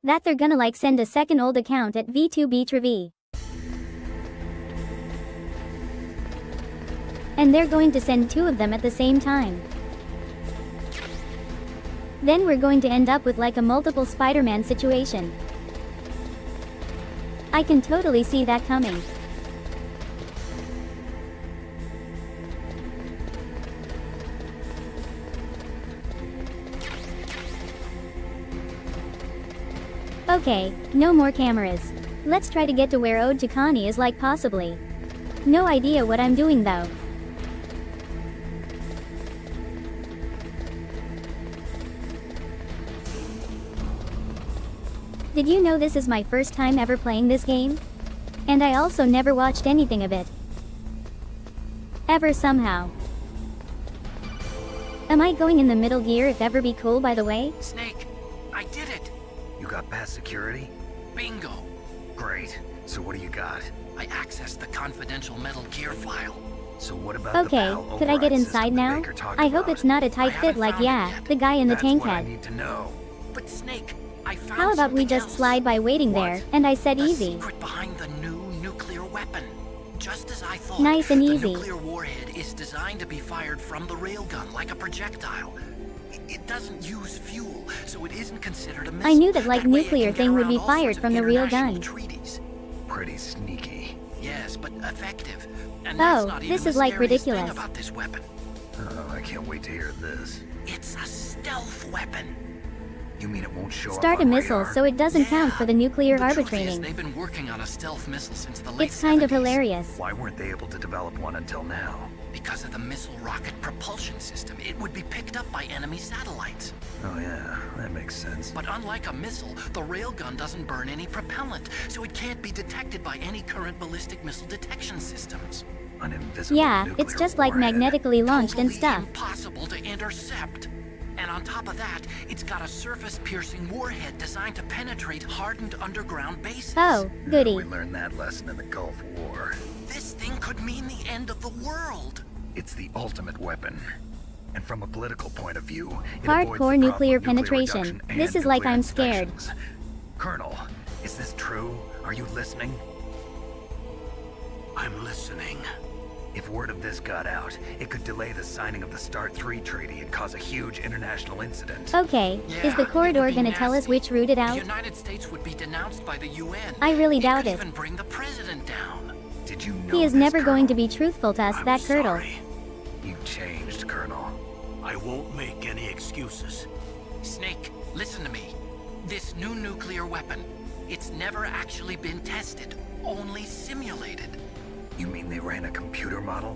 that they're gonna like send a second old account at V2B. And they're going to send 2 of them at the same time. Then we're going to end up with like a multiple Spider-Man situation. I can totally see that coming. Okay, no more cameras. Let's try to get to where Ode to Connie is like possibly. No idea what I'm doing though. Did you know this is my first time ever playing this game? And I also never watched anything of it. Ever somehow. Am I going in the middle gear if ever be cool by the way? Snake, I did it! You got past security? Bingo! Great. So what do you got? I accessed the confidential Metal Gear file. So what about Okay, the PAL could I get override inside system that now? Baker talked I hope about? it's not a tight I fit haven't like found it yeah, yet. the guy in the That's tank what I head. need to know. But Snake, I found How about we something just else. slide by waiting What? there, and I said The easy. secret behind the new nuclear weapon. Just as I thought. Nice and the easy. nuclear warhead is designed to be fired from the railgun like a projectile. It doesn't use fuel, so it isn't considered a missile. I knew that like way it nuclear can get thing would around be all fired sorts of from the real international gun. treaties. Pretty sneaky. Yes, but effective. And Oh, that's not even this the is, like, scariest thing ridiculous. about this weapon. Oh, I can't wait to hear this. It's a stealth weapon. You mean it won't show Start up a on missile radar? so it doesn't count Yeah. for the nuclear The truth is, arbitrating. they've been working on a stealth missile since the late It's kind of 70s. hilarious. Why weren't they able to develop one until now? Because of the missile rocket propulsion system, it would be picked up by enemy satellites. Oh yeah, that makes sense. But unlike a missile, the railgun doesn't burn any propellant, so it can't be detected by any current ballistic missile detection systems. An invisible Yeah, nuclear it's just like warhead. magnetically launched and Totally stuff. impossible to intercept. And on top of that, it's got a surface-piercing warhead designed to penetrate hardened underground bases. Oh, goody. We learned that lesson in the Gulf War. This thing could mean the end of the world. It's the ultimate weapon. And from a political point of view, it avoids the Hardcore problem nuclear of penetration. reduction and This is like nuclear I'm scared. inspections. Colonel, is this true? Are you listening? I'm listening. If word of this got out, it could delay the signing of the START 3 treaty and cause a huge international incident. Okay, is the Yeah, it corridor would be gonna tell us nasty. which route it The out? United States would be denounced by the UN. I really It doubt could it. even bring the president down. Did you know He is this, never going to Colonel? be truthful to us, that Colonel. Sorry. You changed, Colonel. I won't make any excuses. Snake, listen to me. This new nuclear weapon, it's never actually been tested, only simulated. You mean they ran a computer model?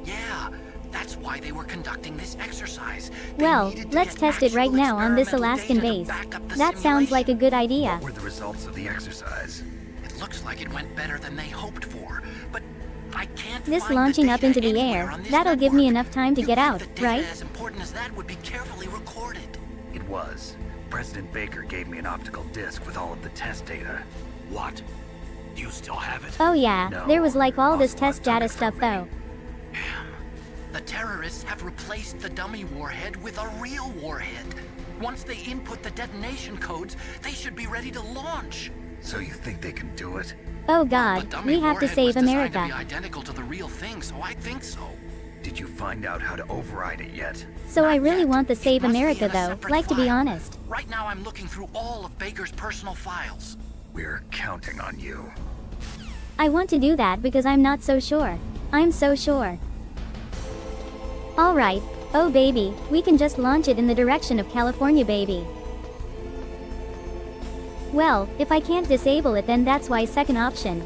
Yeah, that's why they were conducting this exercise. They Well, needed to let's get test it right actual now on this experimental Alaskan data to base. back up the That sounds like a simulation. good idea. What were the results of the exercise? It looks like it went better than they hoped for, but I can't This find launching the up data into the anywhere air, on this that'll give me network. enough time to You'd get think out, the data right? as important as that would be carefully recorded. It was. President Baker gave me an optical disc with all of the test data. What? Do you still have it? Oh yeah, No, there was like all this Ocelot test took data it from stuff me. though. The terrorists have replaced the dummy warhead with a real warhead. Once they input the detonation codes, they should be ready to launch. So you think they can do it? Oh The god, dummy we have to warhead save was designed to America. be identical to the real thing, so I think so. Did you find out how to override it yet? So I Not really yet. want the It Save must be America in a though, separate like to be file. honest. Right now I'm looking through all of Baker's personal files. We're counting on you. I want to do that because I'm not so sure. I'm so sure. Alright, oh baby, we can just launch it in the direction of California baby. Well, if I can't disable it then that's why second option.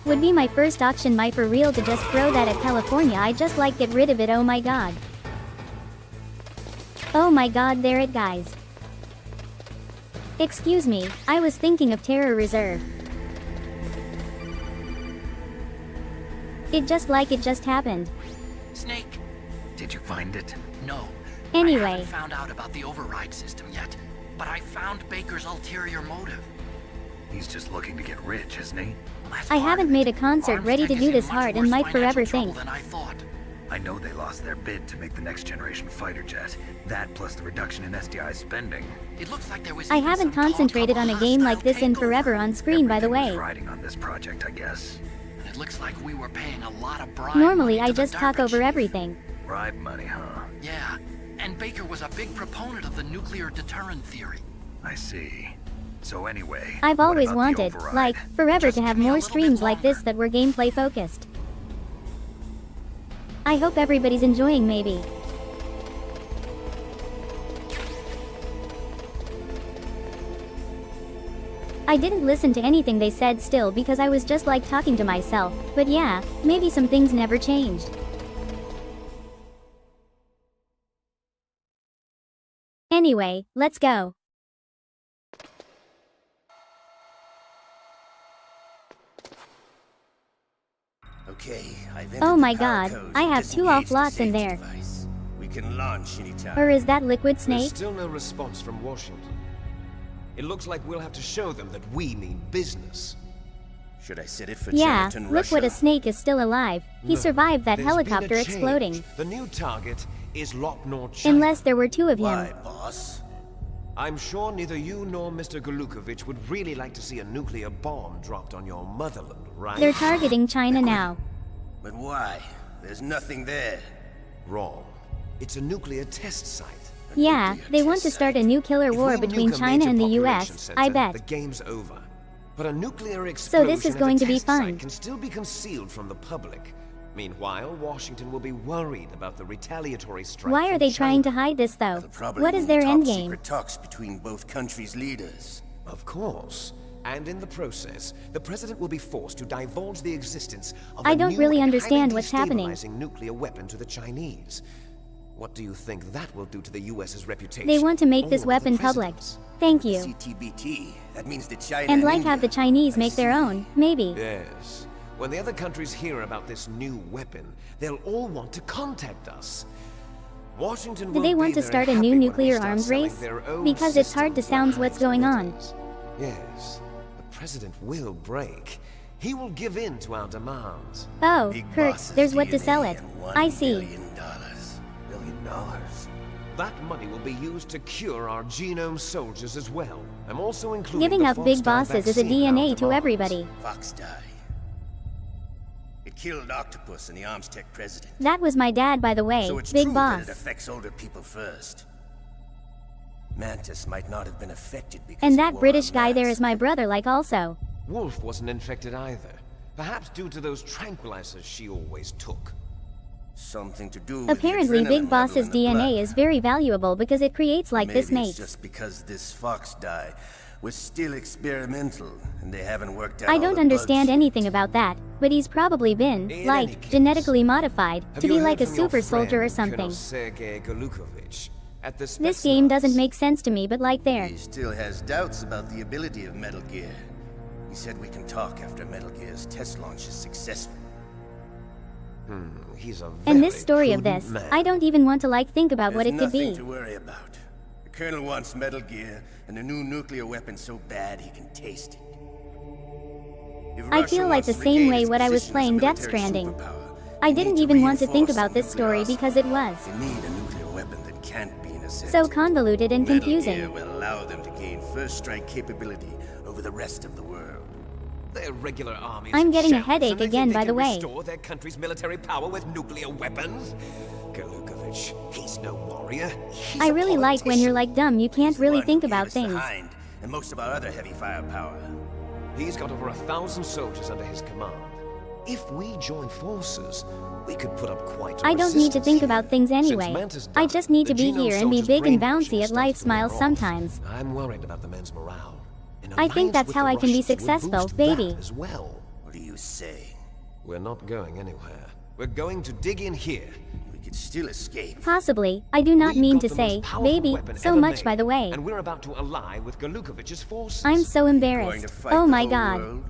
Would be my first auction my for real to just throw that at California I just like get rid of it oh my god. Oh my god there it guys. Excuse me, I was thinking of Terror Reserve. It just happened. Snake, Did you find it? no. I Anyway. haven't found out about the override system yet, but I found Baker's ulterior motive. He's just looking to get rich, isn't he? I haven't made a concert ready to do this hard and might forever think. I know they lost their bid to make the next generation fighter jet. That plus the reduction in SDI spending. It looks like there was I haven't concentrated on a game like this in forever on screen, by the Everything was way. riding on this project, I guess. It looks like we were paying a lot of bribe Normally money I to the just talk DARPA over chief. everything. Bribe money, huh? Yeah, and Baker was a big proponent of the nuclear deterrent theory. I see. So anyway, I've what always about the wanted, override? like, forever Just to have give me a more little streams bit like this longer. that were gameplay focused. I hope everybody's enjoying maybe. I didn't listen to anything they said still because I was just like talking to myself, but yeah, maybe some things never changed. Anyway, let's go. Okay, I've Oh entered my the power god, code I and have 2 disengaged off the lots in safety there. device. We can launch anytime. Or is that Liquid There's Snake? still no response from Washington. It looks like we'll have to show them that we mean business. Should I set it for Yeah, Chereton, look Russia? what a snake is still alive. He No, survived that there's been a helicopter change. exploding. The new target is Locknor China. Unless there were 2 of him. Why, boss? I'm sure neither you nor Mr. Golukovich would really like to see a nuclear bomb dropped on your motherland, right? They're targeting China now. But why? There's nothing there. Wrong. It's a nuclear test site. A Yeah, nuclear they want test to start a site. nuclear If war we between nuke a China major and the population US, center, I the bet. game's over. But a nuclear So explosion this is at a going to be test fun. site can still be concealed from the public. Meanwhile, Washington will be worried about the retaliatory strike. Why are from they trying to China. hide this though? It'll probably What is mean their top endgame? secret talks between both countries' leaders. Of course. And in the process, the president will be forced to divulge the existence of I a don't new really and understand highly what's happening. destabilizing nuclear weapon to the Chinese. What do you think that will do to the US's reputation? They want to make this or the weapon public. president's? Thank you. CTBT. That means that China And like have the India. Chinese I make their see. own, maybe. Yes. When the other countries hear about this new weapon, they'll all want to contact us. Washington Do won't they want be to very start a happy new when we nuclear start arms selling race? their own Because it's hard to systems sound like what's going on. transmitters. Yes. The president will break. He will give in to our demands. Oh, Big Kurt, boss's there's what to DNA sell it. and $1 I see. billion. $1 billion. That money will be used to cure our genome soldiers as well. I'm also including Giving the up Fox big dye bosses is a vaccine in our DNA to demands. everybody. Fox dye. It killed Octopus and the Armstech president. That was my dad, by the way. So it's Big true boss. that it affects older people first. Mantis might not have been affected because And he that wore British a guy there mask. is my brother, like also. Wolf wasn't infected either. Perhaps due to those tranquilizers she always took. Something to do with Apparently the Big adrenaline Boss's level in the DNA blood. is very valuable because it creates like Maybe this mates. it's just because this Fox dye was still experimental and they haven't worked out I all don't the understand bugs. anything about that, but he's probably been, In any like, case, genetically modified Have to you be heard like a from your super soldier or friend, something. Colonel Sergei Golukovich, at the This game doesn't Spetsnaz? make sense to me, but like there. He still has doubts about the ability of Metal Gear. He said we can talk after Metal Gear's test launch is successful. He's a And very this story of prudent this, man. I don't even want to like think about what There's it could nothing be. to worry about. The Colonel wants Metal Gear and a new nuclear weapon so bad he can taste it. If I Russia feel like wants the to same regain way its what I was position as a playing Death military Stranding. superpower, I they didn't need even want to think reinforce about the this story nuclear because it was arsenal. They need a nuclear weapon that can't be intercepted. so convoluted and Metal confusing. Gear will allow them to gain first strike capability over the rest of the world. Their regular armies I'm getting a shambles, headache and they again, think they by the can way. Restore their country's military power with nuclear weapons? Golukovich, he's no warrior. He's I a really like when you're politician. like dumb, you can't He's the really one think who gave about us the things. Hind and most of our other heavy firepower. He's got over 1,000 soldiers under his command. If we join forces, we could put up quite a I don't need to resistance think here. about things Since anyway. Mantis I died, just need the to be Genome here and be soldiers' big and brainwashing bouncy at starts life to wear smiles off. sometimes. I'm worried about the men's morale. An I think alliance that's with how the I can be Russians would successful, boost baby. that as well. What are you saying? We're not going anywhere. We're going to dig in here. We could still escape. Possibly, I do not We've mean got to the say, most powerful baby, weapon so ever much made, by the way. and we're about to ally with Golukovich's forces. I'm so Going embarrassed. to fight Oh the my whole god. world?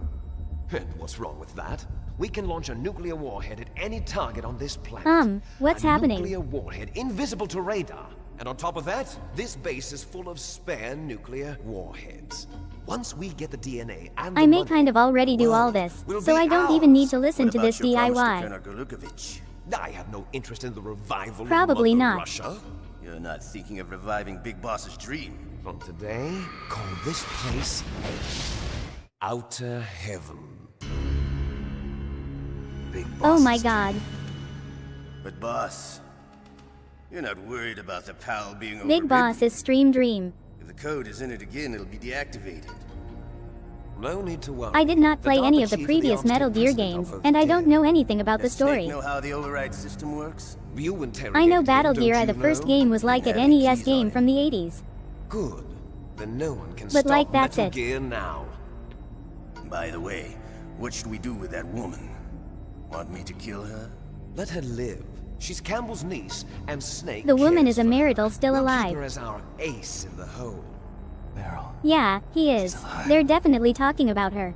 And what's wrong with that? We can launch a nuclear warhead at any target on this planet. What's a happening? nuclear warhead invisible to radar. And on top of that, this base is full of spare nuclear warheads. Once we get the DNA and I the may money, kind of already do all this, will so be I don't even need to ours. listen What to about this your promise to DIY. Colonel Golukovich? I have no interest in the revival Probably of Mother not. Russia. You're not thinking of reviving Big Boss's dream. From today, call this place Outer Heaven. Big Oh boss my is- god. But boss, you're not worried about the PAL being Big overridden? Boss is Stream Dream. If the code is in it again, it'll be deactivated. No need to worry. I did not The play any DARPA of the chief previous arms Metal take Gear precedent games, of and I dead. don't know anything about the Does Snake story. know how the override system works? You I know interrogated Battle him, Gear, don't the you first know? game was like an Yeah, the NES keys game on from the 80s. Good. Then no one can But stop like, that's Metal it. Gear now. By the way, what should we do with that woman? Want me to kill her? Let her live. She's Campbell's niece, and Snake The woman cares is a for her. marital still We'll alive. keep her as our ace in the hole. Meryl. Yeah, he is. They're definitely talking about her.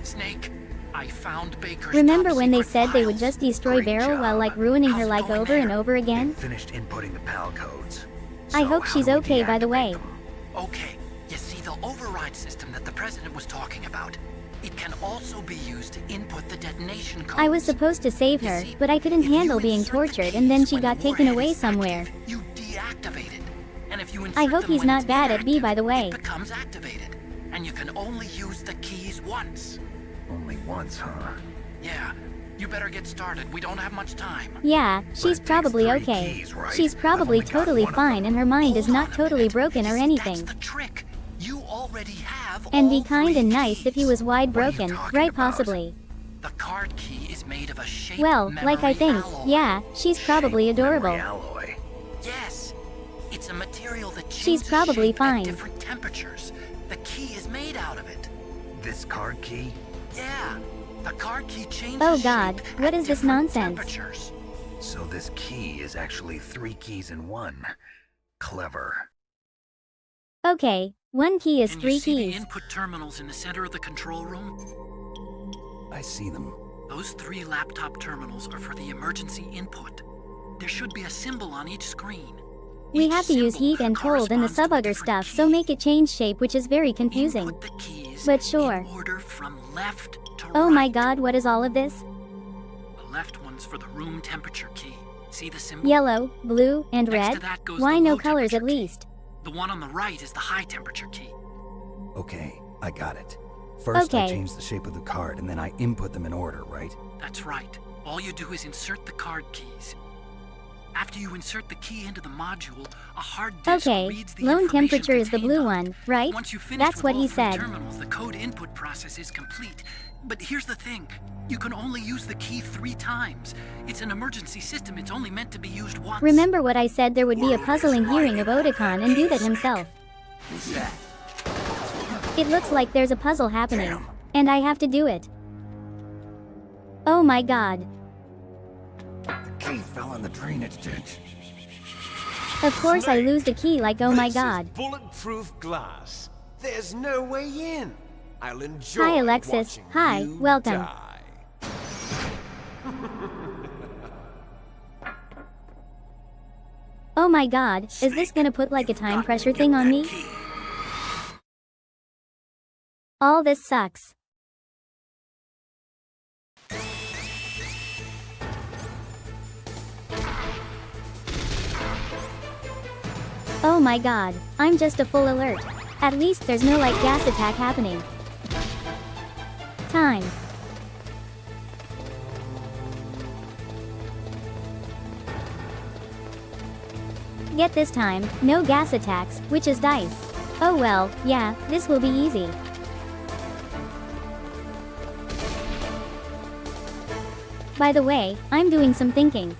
Snake, I found Baker's Remember top when they secret said they would files. just destroy Great Beryl while job. like ruining her How's it life going over and there? over again? They've finished inputting the PAL codes. I So hope how she's do we okay, by the deactivate way. them? Okay, you see the override system that the president was talking about. It can also be used to input the detonation codes. I was supposed to save her, You see, but I couldn't if you handle being insert the tortured and then keys she when got the taken warhead away is somewhere. active, you deactivate it. And if you I insert hope them he's when not it's bad at B, inactive, by the way. It becomes activated, and you can only use the keys once. Only once, huh? Yeah, you better get started. We don't have much time. Yeah, she's it takes probably 3 okay. keys, right? She's probably I've only got totally one of fine them. and her mind is Hold not on a totally minute. broken or See, anything. That's the trick. You already have And all be kind 3 and nice if he keys. was wide What are you broken, talking right? about? Possibly. The card key is made of a shaped Well, like I memory think, alloy. yeah, she's probably Shaped adorable. memory alloy. Yes, it's a material that changes She's probably shape fine. at different temperatures. The key is made out of it. This card key? Yeah, the card key changes Oh God, shape what at is this different nonsense? Temperatures. So this key is actually 3 keys in one. Clever. Okay, one key is Can 3 you see keys. the input terminals in the center of the control room? I see them. Those 3 laptop terminals are for the emergency input. There should be a symbol on each screen. We Each have to use symbol heat and cold and the corresponds to a sub-other different stuff, so key. make it change shape, which is very confusing. Input the keys But sure. in order from left to Oh right. my god, what is all of this? The left one's for the room temperature key. See the symbol? Yellow, blue, and Next to red? that goes Why the no low colors at temperature key. least? The one on the right is the high temperature key. Okay, I got it. First, I Okay. change the shape of the card, and then I input them in order, right? That's right. All you do is insert the card keys. After you insert the key into the module, a hard disk Okay, reads the lone information temperature is the contained blue on it. one, right? Once you finish That's with what all he 3 said. terminals, the code input process is complete. But here's the thing. You can only use the key 3 times. It's an emergency system. It's only meant to be used once. Remember what I said, there would be a puzzling hearing of Otakon and do that himself. Who's that? It looks like there's a puzzle happening. Damn. And I have to do it. Oh my god. The key fell in the drainage ditch. Of course I lose the key like oh my This is god. bulletproof glass. There's no way in. I'll enjoy Hi, Alexis. watching Hi, you welcome. die. Oh my god, is this gonna put like a time pressure thing on me? All this sucks. Oh my god, I'm just a full alert. At least there's no like gas attack happening. Time. Get this time, no gas attacks, which is dice. Oh well, yeah, this will be easy. By the way, I'm doing some thinking.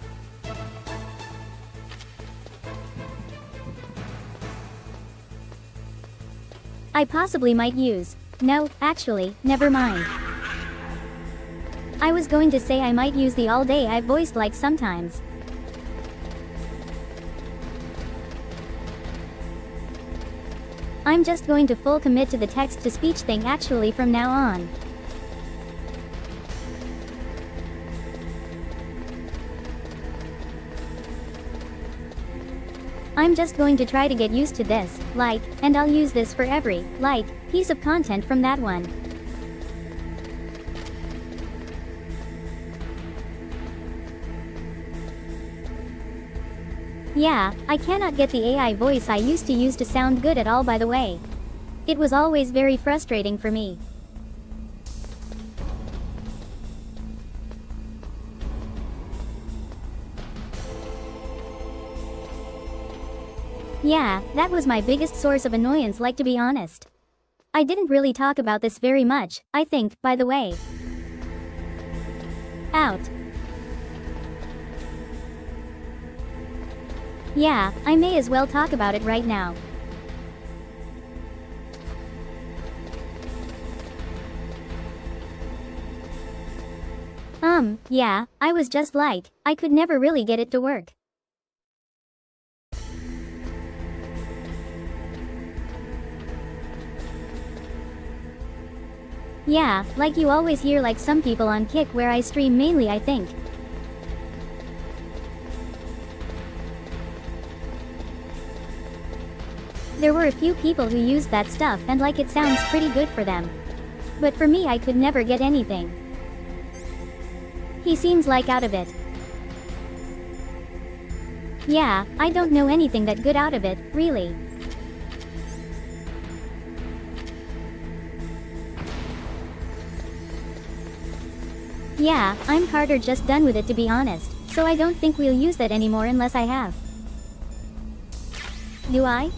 I possibly might use. No, actually, never mind. I was going to say I might use the all day I voiced like sometimes. I'm just going to full commit to the text to speech thing actually from now on. I'm just going to try to get used to this, and I'll use this for every, piece of content from that one. Yeah, I cannot get the AI voice I used to use to sound good at all, by the way. It was always very frustrating for me. Yeah, that was my biggest source of annoyance, to be honest. I didn't really talk about this very much, I think, by the way. Out. Yeah, I may as well talk about it right now. Yeah, I was just I could never really get it to work. Yeah, you always hear some people on Kick where I stream mainly, I think. There were a few people who used that stuff and it sounds pretty good for them. But for me, I could never get anything. He seems out of it. Yeah, I don't know anything that good out of it, really. Yeah, I'm harder just done with it, to be honest, so I don't think we'll use that anymore unless I have. Do I?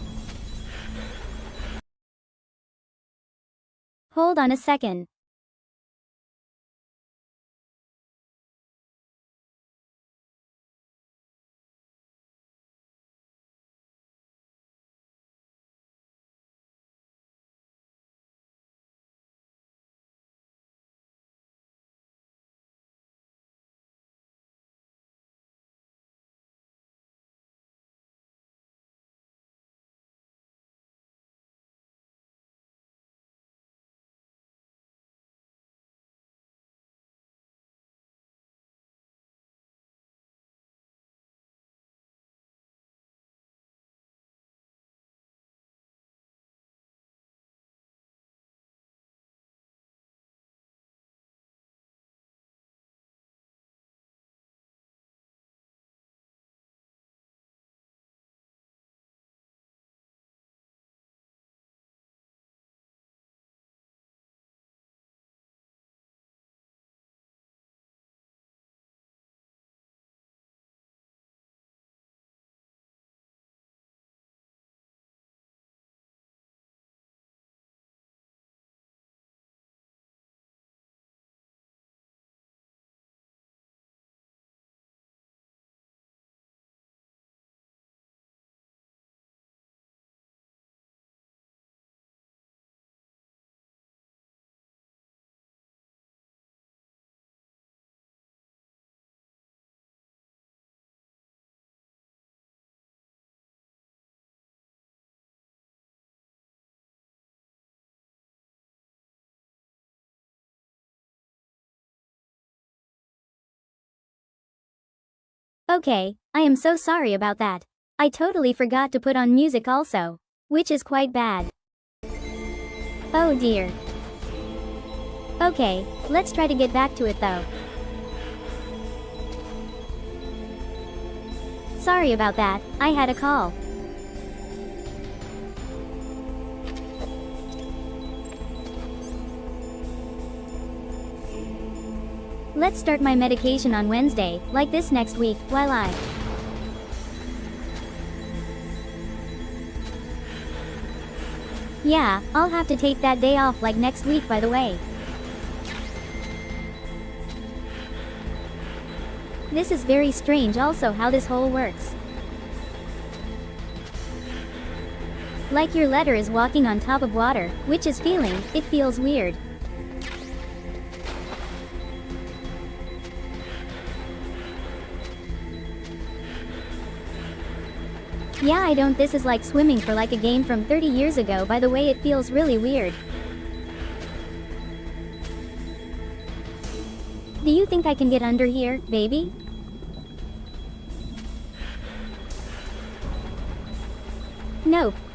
Hold on a second. Okay, I am so sorry about that. I totally forgot to put on music also. Which is quite bad. Oh dear. Okay, let's try to get back to it though. Sorry about that, I had a call. Let's start my medication on Wednesday, this next week, while I... Yeah, I'll have to take that day off next week, by the way. This is very strange also how this whole works. Your letter is walking on top of water, which is it feels weird. Yeah, I don't. This is like swimming for a game from 30 years ago. By the way, it feels really weird. Do you think I can get under here, baby?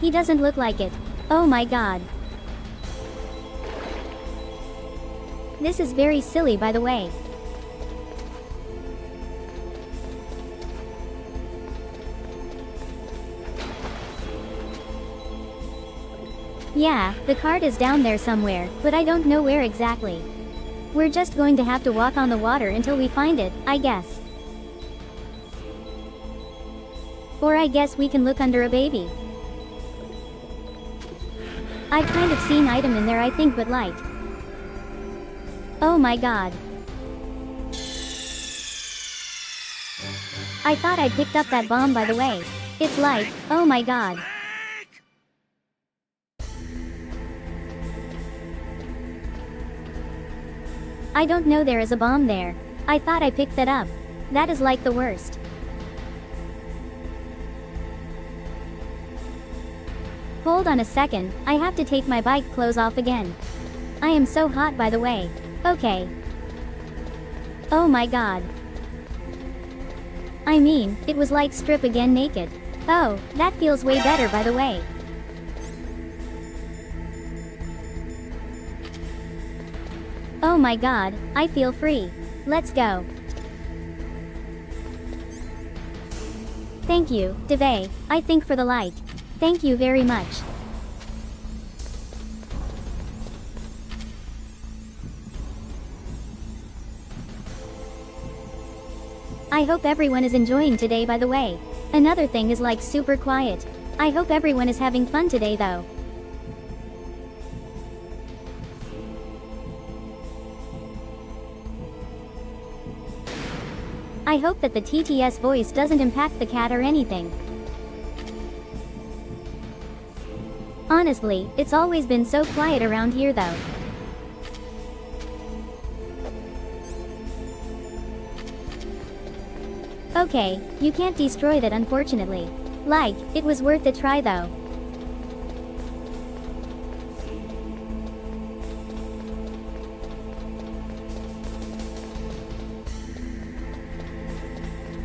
He doesn't look like it. Oh my god. This is very silly, by the way. Yeah, the card is down there somewhere, but I don't know where exactly. We're just going to have to walk on the water until we find it, I guess. Or I guess we can look under a baby. I've kind of seen item in there, I think, but light. Oh my god. I thought I picked up that bomb, by the way. It's light. Oh my god. I don't know there is a bomb there. I thought I picked that up. That is like the worst. Hold on a second, I have to take my bike clothes off again. I am so hot, by the way. Okay. Oh my god. I mean, it was like strip again naked. Oh, that feels way better, by the way. Oh my god, I feel free. Let's go. Thank you, Deve, I think, for the light. Thank you very much. I hope everyone is enjoying today, by the way. Another thing is like super quiet. I hope everyone is having fun today though. I hope that the TTS voice doesn't impact the cat or anything. Honestly, it's always been so quiet around here though. Okay, you can't destroy that, unfortunately. Like, it was worth a try though.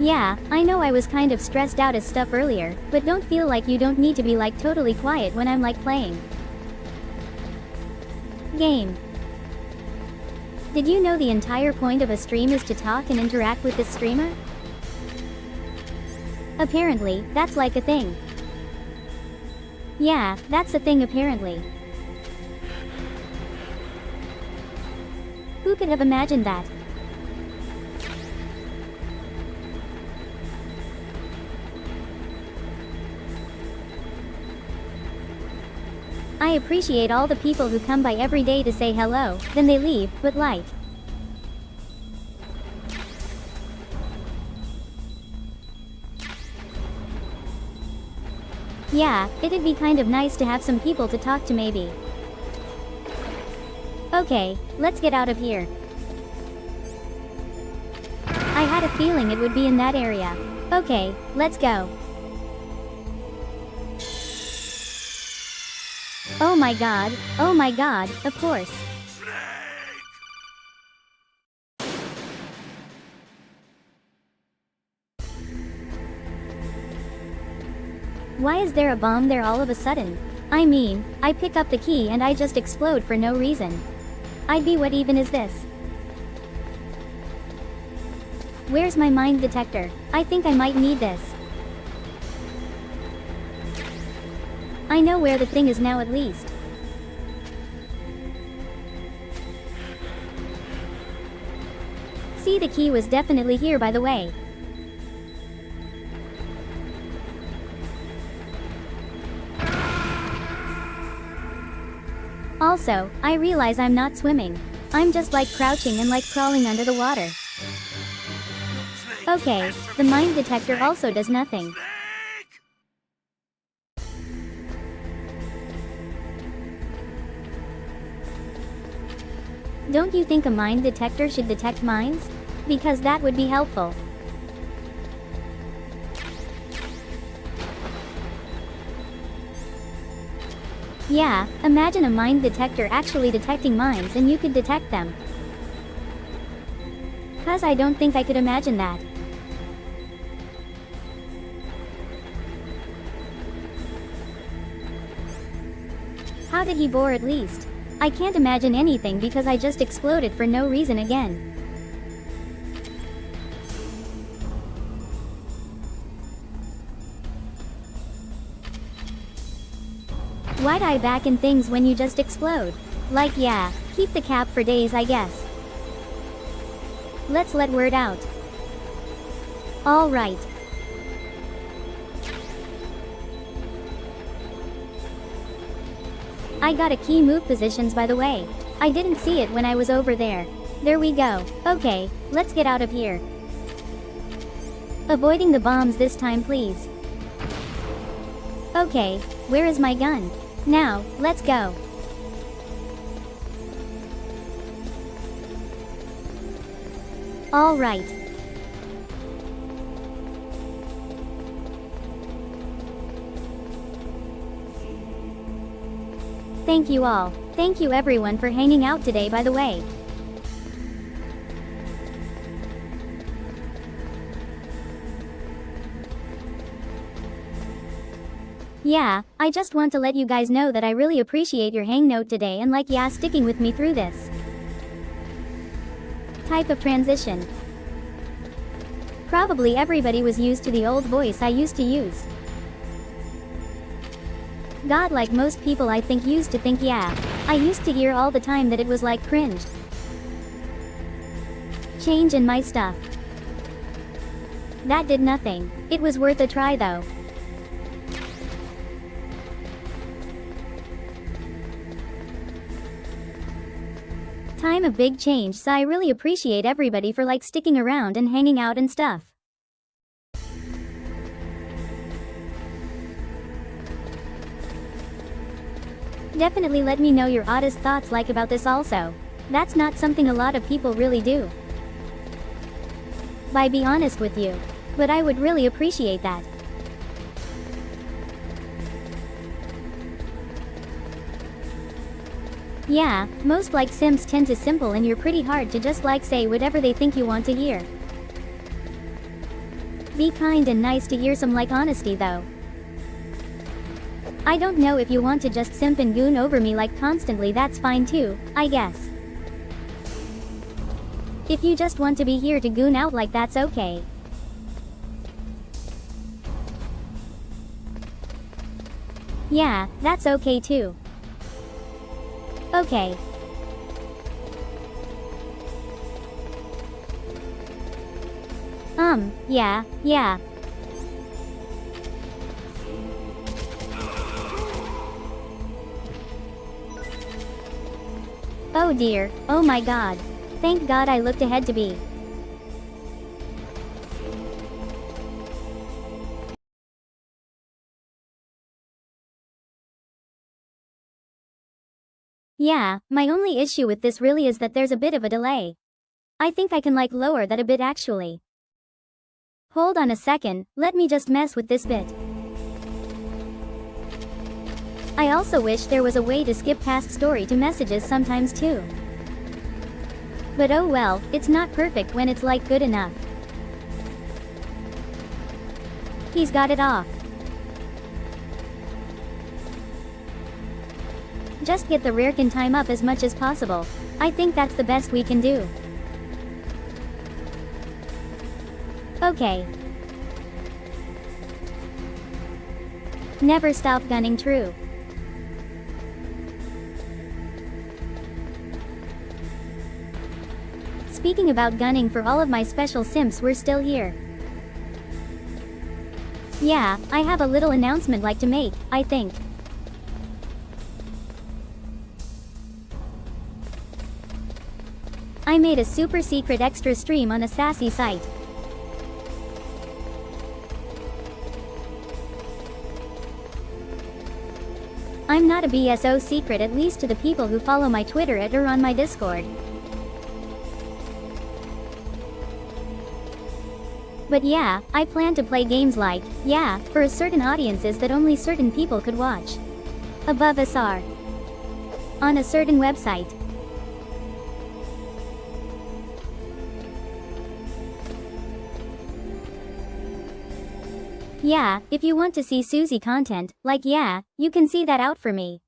Yeah, I know I was kind of stressed out as stuff earlier, but don't feel like you don't need to be like totally quiet when I'm like playing. Game. Did you know the entire point of a stream is to talk and interact with this streamer? Apparently, that's like a thing. Yeah, that's a thing apparently. Who could have imagined that? I appreciate all the people who come by every day to say hello, then they leave, but like. Yeah, it'd be kind of nice to have some people to talk to maybe. Okay, let's get out of here. I had a feeling it would be in that area. Okay, let's go. Oh my god, of course. Why is there a bomb there all of a sudden? I mean, I pick up the key and I just explode for no reason. I'd be, what even is this? Where's my mine detector? I think I might need this. I know where the thing is now at least. See, the key was definitely here, by the way. Also, I realize I'm not swimming. I'm just like crouching and like crawling under the water. Okay, the mine detector also does nothing. Don't you think a mine detector should detect mines? Because that would be helpful. Yeah, imagine a mine detector actually detecting mines and you could detect them. 'Cause I don't think I could imagine that. How did he bore at least? I can't imagine anything because I just exploded for no reason again. Why'd I back in things when you just explode? Like yeah, keep the cap for days I guess. Let's let word out. Alright. I got a key move positions by the way. I didn't see it when I was over there. There we go. Okay, let's get out of here. Avoiding the bombs this time please. Okay, where is my gun? Now, let's go. All right. Thank you all. Thank you everyone for hanging out today by the way. Yeah, I just want to let you guys know that I really appreciate your hang note today and like yeah sticking with me through this type of transition. Probably everybody was used to the old voice I used to use. God, like most people I think used to think yeah. I used to hear all the time that it was like cringe. Change in my stuff. That did nothing. It was worth a try though. Time of big change, so I really appreciate everybody for like sticking around and hanging out and stuff. Definitely let me know your oddest thoughts like about this also. That's not something a lot of people really do. By be honest with you. But I would really appreciate that. Yeah, most like Sims tend to simple and you're pretty hard to just like say whatever they think you want to hear. Be kind and nice to hear some like honesty though. I don't know if you want to just simp and goon over me like constantly, that's fine too, I guess. If you just want to be here to goon out like that's okay. Yeah, that's okay too. Okay. Yeah. Oh dear, oh my god. Thank God I looked ahead to be. Yeah, my only issue with this really is that there's a bit of a delay. I think I can like lower that a bit actually. Hold on a second, let me just mess with this bit. I also wish there was a way to skip past story to messages sometimes too. But oh well, it's not perfect when it's like good enough. He's got it off. Just get the Rareken time up as much as possible. I think that's the best we can do. Okay. Never stop gunning, true. Speaking about gunning, for all of my special simps, we're still here. Yeah, I have a little announcement like to make, I think. I made a super secret extra stream on a sassy site. I'm not a BSO secret, at least to the people who follow my Twitter at or on my Discord. But yeah, I plan to play games like, yeah, for certain audiences that only certain people could watch. Above SR. On a certain website. Yeah, if you want to see Susie content, like yeah, you can see that out for me.